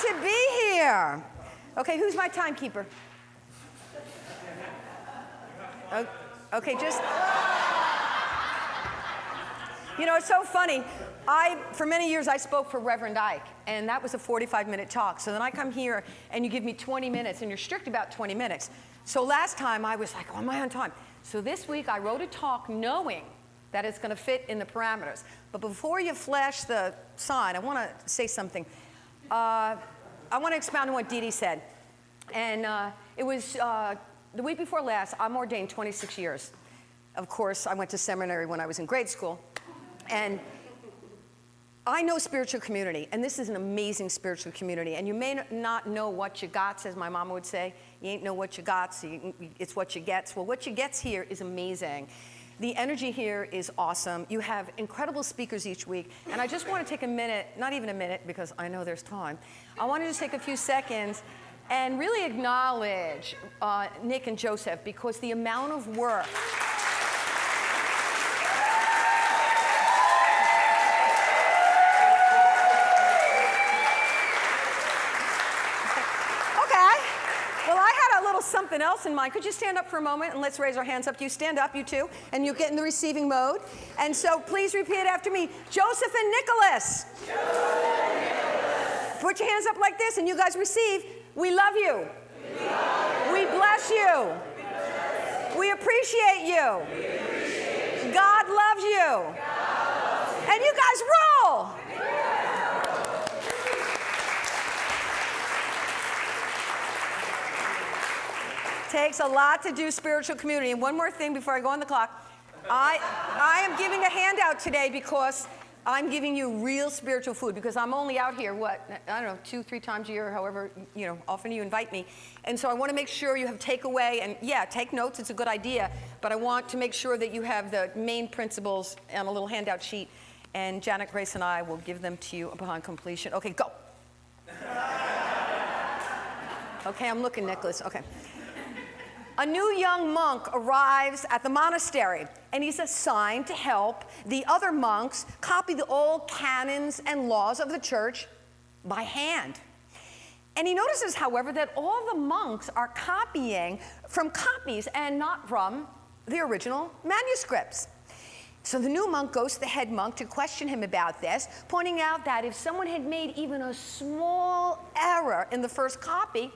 to be here. Okay, who's my timekeeper? Okay, just... You know, it's so funny. For many years, I spoke for Reverend Ike, and that was a 45-minute talk. So then I come here, and you give me 20 minutes, and you're strict about 20 minutes. So last time, I was like, oh, am I on time? So this week, I wrote a talk knowing that it's going to fit in the parameters. But before you flash the sign, I want to say something. I want to expound on what Dee Dee said. And it was the week before last. I'm ordained 26 years. Of course, I went to seminary when I was in grade school. And I know spiritual community, and this is an amazing spiritual community. And you may not know what you got, as my mama would say. You ain't know what you got, so it's what you gets. Well, what you gets here is amazing. The energy here is awesome. You have incredible speakers each week. And I just want to take a minute, not even a minute, because I know there's time. I want to just take a few seconds and really acknowledge Nick and Joseph, because the amount of work. Something else in mind. Could you stand up for a moment and let's raise our hands up to you? Stand up, you two, and you get in the receiving mode. And so please repeat after me. Joseph and Nicholas. Joseph and Nicholas. Put your hands up like this and you guys receive. We love you. We love you. We bless you. We appreciate you. God loves you. And you guys rule. Takes a lot to do spiritual community. And one more thing before I go on the clock. I am giving a handout today because I'm giving you real spiritual food, because I'm only out here, I don't know, 2-3 times a year, however, often you invite me. And so I want to make sure you have takeaway, and yeah, take notes, it's a good idea, but I want to make sure that you have the main principles on a little handout sheet, and Janet, Grace, and I will give them to you upon completion. Okay, go. Okay, I'm looking, Nicholas, okay. A new young monk arrives at the monastery, and he's assigned to help the other monks copy the old canons and laws of the church by hand. And he notices, however, that all the monks are copying from copies and not from the original manuscripts. So the new monk goes to the head monk to question him about this, pointing out that if someone had made even a small error in the first copy,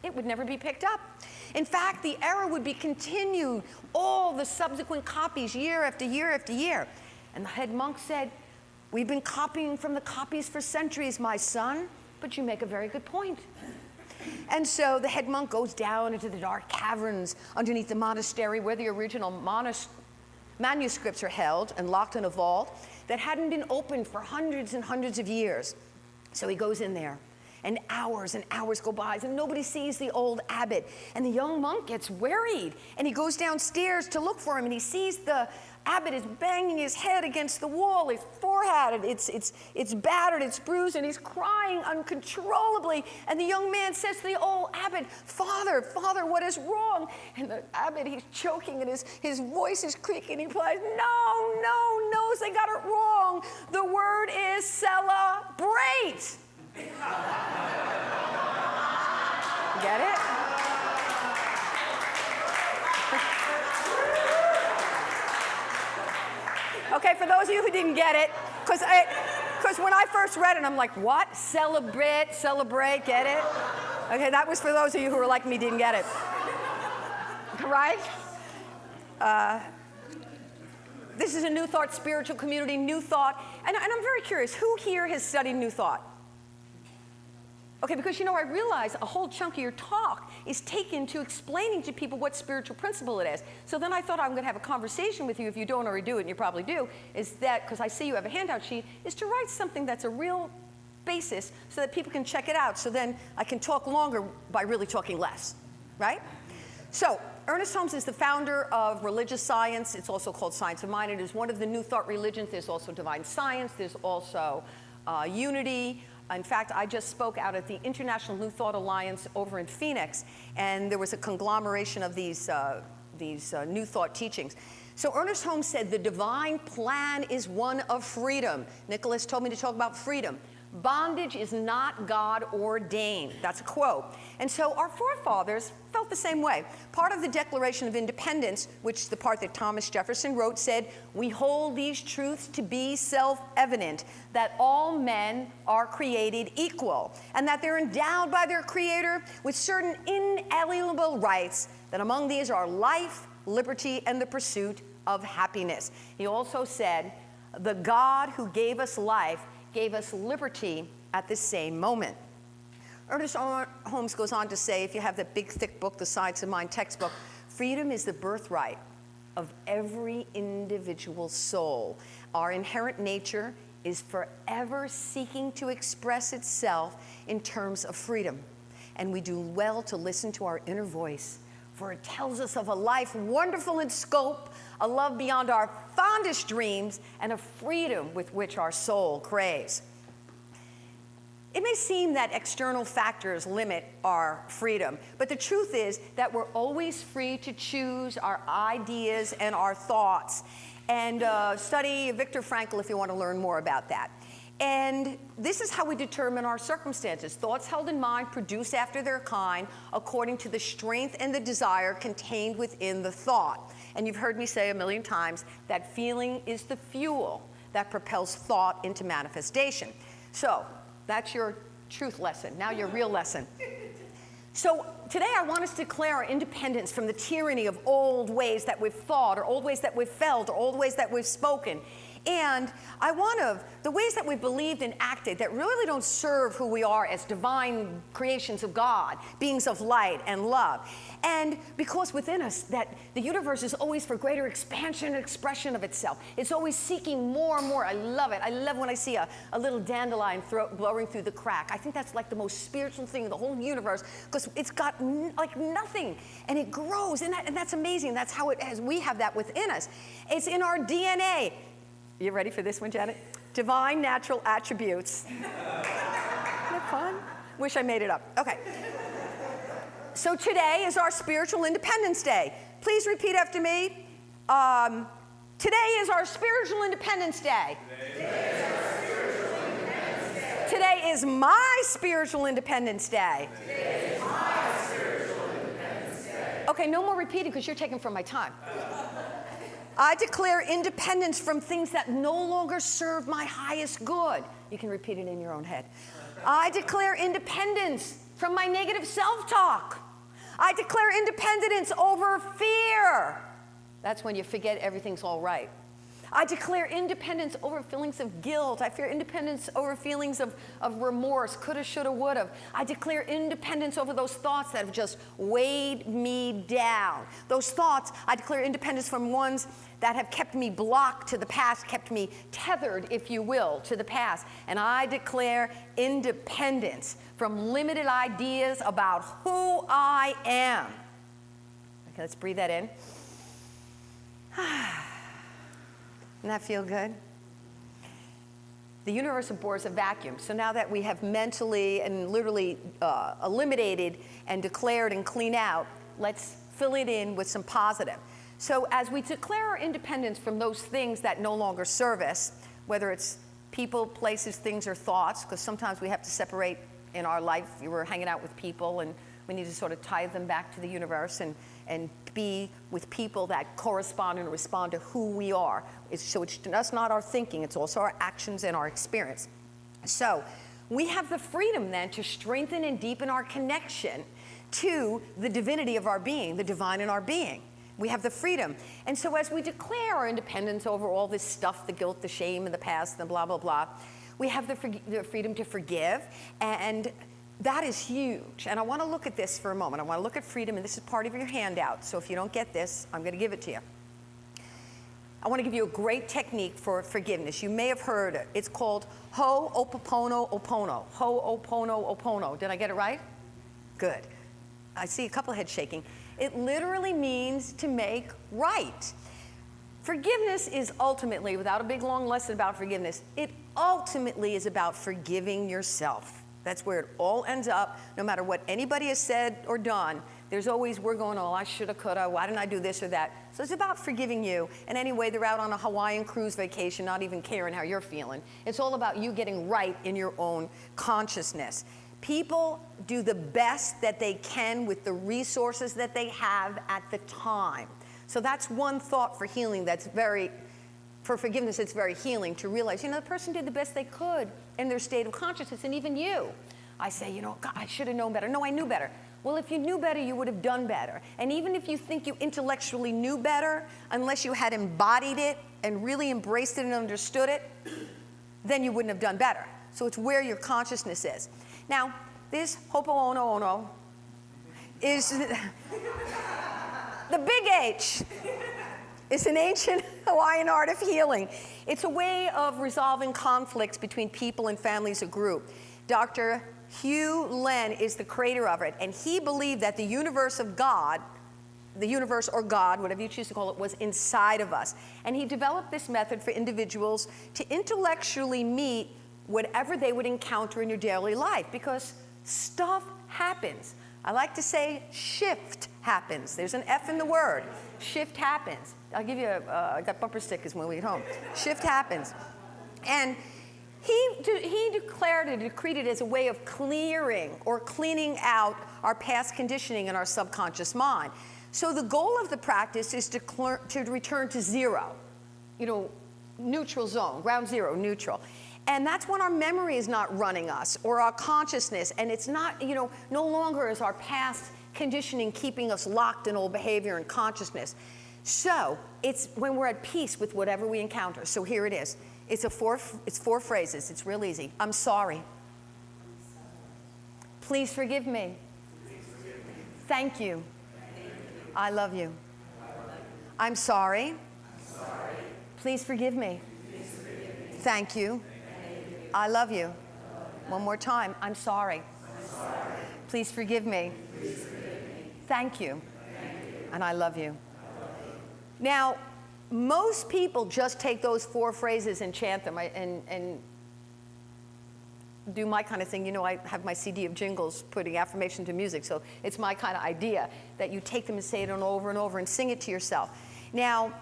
it would never be picked up. In fact, the error would be continued, all the subsequent copies, year after year after year. And the head monk said, "We've been copying from the copies for centuries, my son, but you make a very good point." And so the head monk goes down into the dark caverns underneath the monastery where the original manuscripts are held and locked in a vault that hadn't been opened for hundreds and hundreds of years. So he goes in there. And hours go by, and nobody sees the old abbot. And the young monk gets worried, and he goes downstairs to look for him, and he sees the abbot is banging his head against the wall, his forehead, it's battered, it's bruised, and he's crying uncontrollably. And the young man says to the old abbot, Father, what is wrong?" And the abbot, he's choking, and his voice is creaking. He replies, No, they got it wrong. The word is celebrate. Get it? Okay, for those of you who didn't get it, because when I first read it, I'm like, what? Celebrate, get it? Okay, that was for those of you who were like me, didn't get it. Right? This is a New Thought spiritual community, New Thought. And I'm very curious, who here has studied New Thought? Okay, because I realize a whole chunk of your talk is taken to explaining to people what spiritual principle it is. So then I thought I'm going to have a conversation with you, if you don't already do it, and you probably do, is that, because I see you have a handout sheet, is to write something that's a real basis so that people can check it out. So then I can talk longer by really talking less, right? So Ernest Holmes is the founder of religious science. It's also called Science of Mind. It is one of the New Thought religions. There's also divine science. There's also unity. In fact, I just spoke out at the International New Thought Alliance over in Phoenix, and there was a conglomeration of these New Thought teachings. So Ernest Holmes said the divine plan is one of freedom. Nicholas told me to talk about freedom. Bondage is not God ordained. That's a quote. And so our forefathers felt the same way. Part of the Declaration of Independence, which the part that Thomas Jefferson wrote, said, "We hold these truths to be self-evident, that all men are created equal, and that they're endowed by their Creator with certain inalienable rights, that among these are life, liberty, and the pursuit of happiness." He also said, "The God who gave us life gave us liberty at the same moment." Ernest Holmes goes on to say, if you have that big, thick book, the Sides of Mine textbook, freedom is the birthright of every individual soul. Our inherent nature is forever seeking to express itself in terms of freedom. And we do well to listen to our inner voice, for it tells us of a life wonderful in scope, a love beyond our fondest dreams, and a freedom with which our soul craves. It may seem that external factors limit our freedom, but the truth is that we're always free to choose our ideas and our thoughts. And study Viktor Frankl if you want to learn more about that. And this is how we determine our circumstances. Thoughts held in mind produce after their kind according to the strength and the desire contained within the thought. And you've heard me say a million times that feeling is the fuel that propels thought into manifestation. So that's your truth lesson. Now your real lesson. So today I want us to declare our independence from the tyranny of old ways that we've thought, or old ways that we've felt, or old ways that we've spoken. And the ways that we've believed and acted that really don't serve who we are as divine creations of God, beings of light and love. And because within us that the universe is always for greater expansion and expression of itself. It's always seeking more and more. I love it. I love when I see a little dandelion blowing through the crack. I think that's like the most spiritual thing in the whole universe, because it's got like nothing, and it grows, and that's amazing. That's how it has. We have that within us. It's in our DNA. You ready for this one, Janet? Divine natural attributes. Isn't that fun? Wish I made it up. Okay. So today is our spiritual independence day. Please repeat after me. Today is our spiritual independence day. Today is my spiritual independence day. Today is my spiritual independence day. Okay, no more repeating because you're taking from my time. I declare independence from things that no longer serve my highest good. You can repeat it in your own head. I declare independence from my negative self-talk. I declare independence over fear. That's when you forget everything's all right. I declare independence over feelings of guilt. I fear independence over feelings of remorse, coulda, shoulda, woulda. I declare independence over those thoughts that have just weighed me down. Those thoughts, I declare independence from ones that have kept me blocked to the past, kept me tethered, if you will, to the past. And I declare independence from limited ideas about who I am. Okay, let's breathe that in. Doesn't that feel good? The universe abhors a vacuum. So now that we have mentally and literally eliminated and declared and clean out, let's fill it in with some positive. So as we declare our independence from those things that no longer serve us, whether it's people, places, things, or thoughts, because sometimes we have to separate in our life. We're hanging out with people, and we need to sort of tie them back to the universe and be with people that correspond and respond to who we are. So it's just not our thinking, it's also our actions and our experience. So we have the freedom then to strengthen and deepen our connection to the divinity of our being, the divine in our being. We have the freedom. And so as we declare our independence over all this stuff, the guilt, the shame, and the past, and blah, blah, blah, we have the freedom to forgive, and that is huge. And I want to look at this for a moment. I want to look at freedom, and this is part of your handout. So if you don't get this, I'm going to give it to you. I want to give you a great technique for forgiveness. You may have heard it. It's called Ho'oponopono. Ho'oponopono. Did I get it right? Good. I see a couple of heads shaking. It literally means to make right. Forgiveness is ultimately, without a big long lesson about forgiveness, it ultimately is about forgiving yourself. That's where it all ends up. No matter what anybody has said or done, There's always, we're going, oh, I shoulda, coulda, why didn't I do this or that? So it's about forgiving you. And anyway, they're out on a Hawaiian cruise vacation, not even caring how you're feeling. It's all about you getting right in your own consciousness. People do the best that they can with the resources that they have at the time. So that's one thought for healing that's for forgiveness, it's very healing to realize, the person did the best they could in their state of consciousness, and even you. I say, God, I should have known better. No, I knew better. Well, if you knew better, you would have done better. And even if you think you intellectually knew better, unless you had embodied it and really embraced it and understood it, then you wouldn't have done better. So it's where your consciousness is. Now, this Ho'oponopono is the big H. It's an ancient Hawaiian art of healing. It's a way of resolving conflicts between people and families or group. Dr. Hugh Len is the creator of it, and he believed that the universe of God, the universe or God, whatever you choose to call it, was inside of us. And he developed this method for individuals to intellectually meet whatever they would encounter in your daily life, because stuff happens. I like to say shift happens. There's an F in the word. Shift happens. I'll give you I got bumper stickers when we get home. Shift happens. And he declared it, decreed it as a way of clearing or cleaning out our past conditioning in our subconscious mind. So the goal of the practice is to return to zero, neutral zone, ground zero, neutral. And that's when our memory is not running us, or our consciousness, and it's not, no longer is our past conditioning keeping us locked in old behavior and consciousness. So it's when we're at peace with whatever we encounter. So here it is. It's four phrases. It's real easy. I'm sorry. Please forgive me. Thank you. I love you. I'm sorry. Please forgive me. Thank you. I love you. One more time. I'm sorry. Please forgive me. Thank you. And I love you. Now, most people just take those 4 phrases and chant them and do my kind of thing. I have my CD of jingles putting affirmation to music, so it's my kind of idea that you take them and say it over and over and sing it to yourself. Now,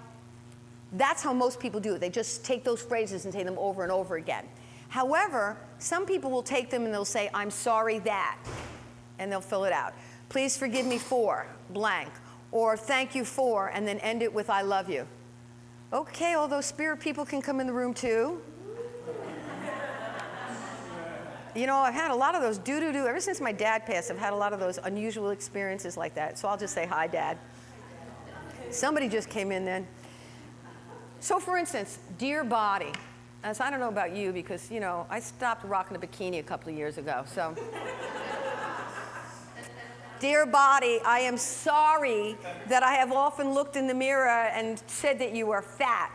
that's how most people do it. They just take those phrases and say them over and over again. However, some people will take them and they'll say, I'm sorry that, and they'll fill it out. Please forgive me for blank, or thank you for, and then end it with I love you. Okay, all those spirit people can come in the room too. I've had a lot of those do-do-do. Ever since my dad passed, I've had a lot of those unusual experiences like that. So I'll just say, hi, Dad. Somebody just came in then. So for instance, dear body. As I don't know about you because, I stopped rocking a bikini a couple of years ago, so. Dear body, I am sorry that I have often looked in the mirror and said that you are fat.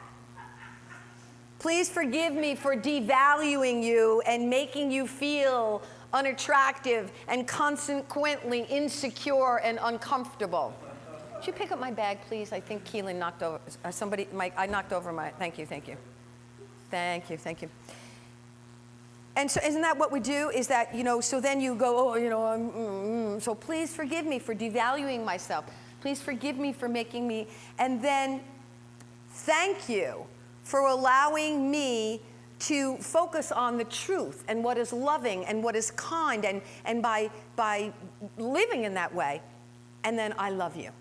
Please forgive me for devaluing you and making you feel unattractive and consequently insecure and uncomfortable. Could you pick up my bag, please? I think Keelan knocked over, I knocked over my, thank you. Thank you. And so isn't that what we do? Is that, so then you go, so please forgive me for devaluing myself. Please forgive me for making me, and then thank you for allowing me to focus on the truth and what is loving and what is kind, and by living in that way, and then I love you.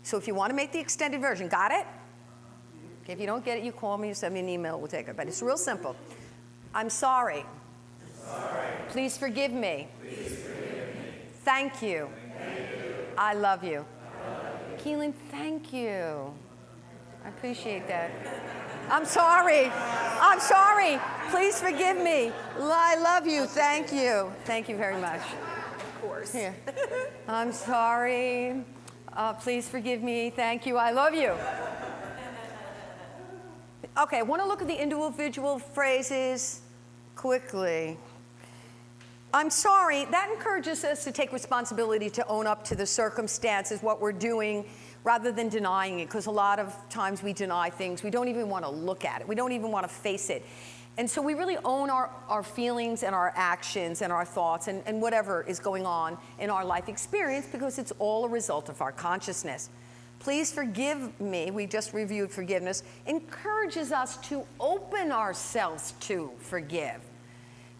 So if you want to make the extended version, got it? Okay, if you don't get it, you call me, you send me an email, we'll take it. But it's real simple. I'm sorry. Please forgive me. Thank you. I love you. Keelan, thank you. I appreciate that. I'm sorry. Please forgive me. I love you. Thank you. Thank you very much. Of course. Here. I'm sorry. Please forgive me. Thank you. I love you. Okay, I want to look at the individual phrases quickly. I'm sorry. That encourages us to take responsibility, to own up to the circumstances, what we're doing, rather than denying it, because a lot of times we deny things. We don't even want to look at it. We don't even want to face it. And so we really own our feelings and our actions and our thoughts and whatever is going on in our life experience, because it's all a result of our consciousness. Please forgive me, we just reviewed forgiveness, encourages us to open ourselves to forgive,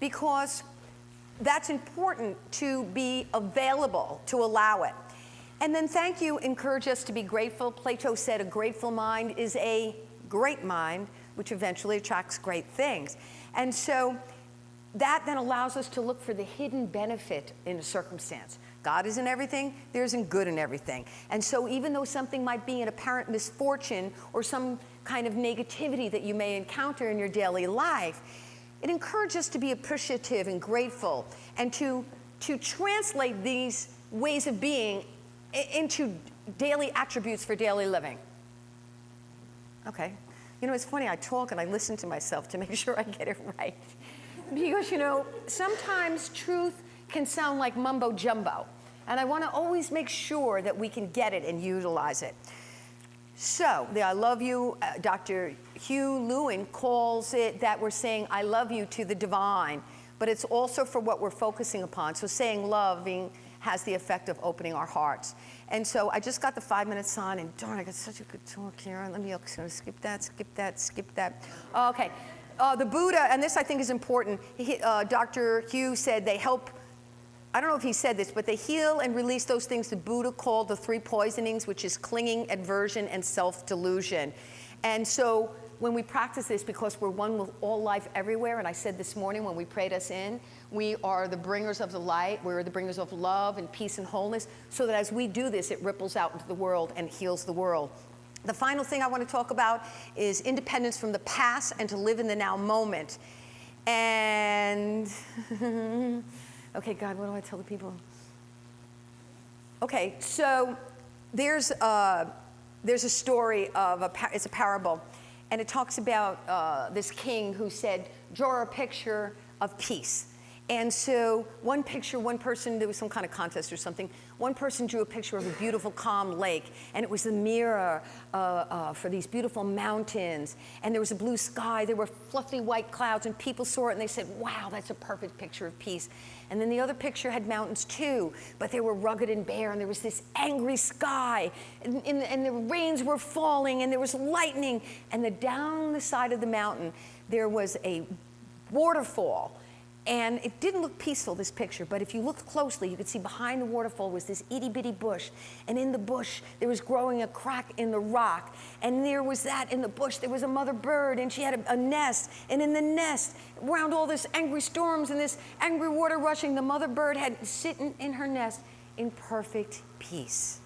because that's important, to be available, to allow it. And then thank you, encourage us to be grateful. Plato said a grateful mind is a great mind, which eventually attracts great things. And so that then allows us to look for the hidden benefit in a circumstance. God is in everything, there isn't good in everything. And so even though something might be an apparent misfortune or some kind of negativity that you may encounter in your daily life, it encourages us to be appreciative and grateful, and to translate these ways of being into daily attributes for daily living. Okay. You know, it's funny, I talk and I listen to myself to make sure I get it right. Because, you know, sometimes truth can sound like mumbo jumbo, and I want to always make sure that we can get it and utilize it. So, the I love you, Dr. Hugh Lewin calls it that we're saying I love you to the divine, but it's also for what we're focusing upon. So saying loving has the effect of opening our hearts. And so I just got the 5-minute sign, and darn, I got such a good talk here. Let me skip that, skip that, skip that. Okay. The Buddha, and this I think is important, Dr. Hugh said they help, I don't know if he said this, but they heal and release those things the Buddha called the 3 poisonings, which is clinging, aversion, and self-delusion. And so when we practice this, because we're one with all life everywhere, and I said this morning when we prayed us in, we are the bringers of the light, we're the bringers of love and peace and wholeness, so that as we do this, it ripples out into the world and heals the world. The final thing I want to talk about is independence from the past and to live in the now moment. And, okay, God, what do I tell the people? Okay, so there's a story of it's a parable, and it talks about this king who said, draw a picture of peace. And so one person, there was some kind of contest or something, one person drew a picture of a beautiful, calm lake, and it was the mirror for these beautiful mountains, and there was a blue sky, there were fluffy white clouds, and people saw it and they said, wow, that's a perfect picture of peace. And then the other picture had mountains too, but they were rugged and bare, and there was this angry sky, and the rains were falling, and there was lightning, and down the side of the mountain, there was a waterfall. And it didn't look peaceful, this picture, but if you looked closely, you could see behind the waterfall was this itty-bitty bush, and in the bush, there was growing a crack in the rock, and there was that in the bush, there was a mother bird, and she had a nest, and in the nest, around all this angry storms and this angry water rushing, the mother bird had sitting in her nest in perfect peace,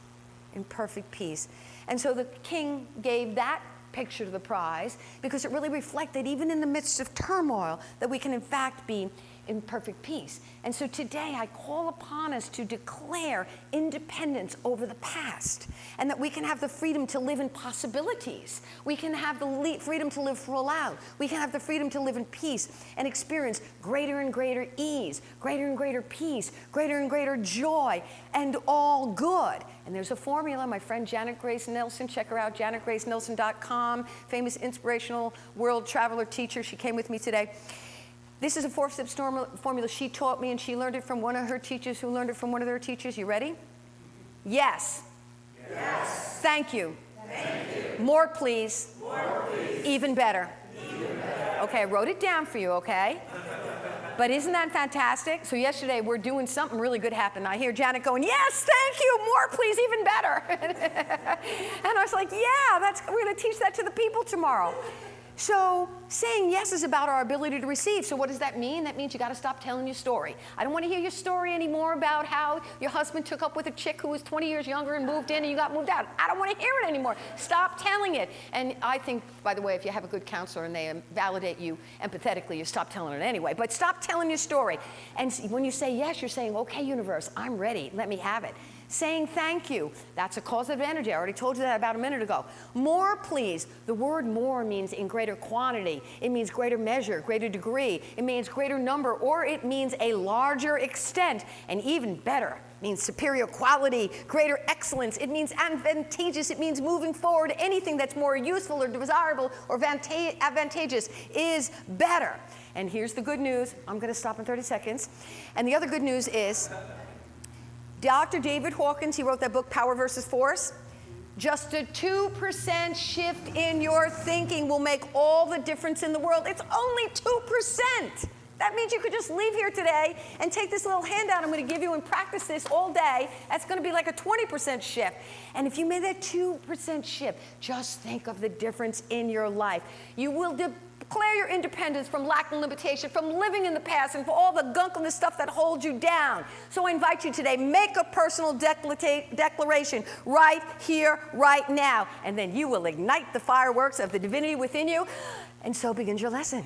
in perfect peace. And so the king gave that picture to the prize, because it really reflected, even in the midst of turmoil, that we can in fact be in perfect peace. And so today I call upon us to declare independence over the past, and that we can have the freedom to live in possibilities. We can have the freedom to live full out. We can have the freedom to live in peace and experience greater and greater ease, greater and greater peace, greater and greater joy, and all good. And there's a formula. My friend Janet Grace Nelson, check her out, janetgracenelson.com, famous inspirational world traveler teacher. She came with me today. This is a 4-step formula she taught me, and she learned it from one of her teachers who learned it from one of their teachers. You ready? Yes. Yes. Thank you. Thank you. More, please. More, please. Even better. Even better. Okay, I wrote it down for you, okay? But isn't that fantastic? So yesterday we're doing something really good happen. I hear Janet going, yes, thank you, more please, even better. And I was like, yeah, we're gonna teach that to the people tomorrow. So saying yes is about our ability to receive. So what does that mean? That means you got to stop telling your story. I don't want to hear your story anymore about how your husband took up with a chick who was 20 years younger and moved in and you got moved out. I don't want to hear it anymore. Stop telling it. And I think, by the way, if you have a good counselor and they validate you empathetically, you stop telling it anyway. But stop telling your story. And when you say yes, you're saying, okay, universe, I'm ready. Let me have it. Saying thank you, that's a causative energy. I already told you that about a minute ago. More please, the word more means in greater quantity. It means greater measure, greater degree. It means greater number, or it means a larger extent. And even better, it means superior quality, greater excellence. It means advantageous. It means moving forward. Anything that's more useful or desirable or advantageous is better. And here's the good news. I'm going to stop in 30 seconds. And the other good news is Dr. David Hawkins, he wrote that book, Power versus Force. Just a 2% shift in your thinking will make all the difference in the world. It's only 2%. That means you could just leave here today and take this little handout I'm going to give you and practice this all day. That's going to be like a 20% shift. And if you made that 2% shift, just think of the difference in your life. You will declare your independence from lack and limitation, from living in the past, and for all the gunk and the stuff that holds you down. So I invite you today, make a personal declaration right here, right now, and then you will ignite the fireworks of the divinity within you, and so begins your lesson.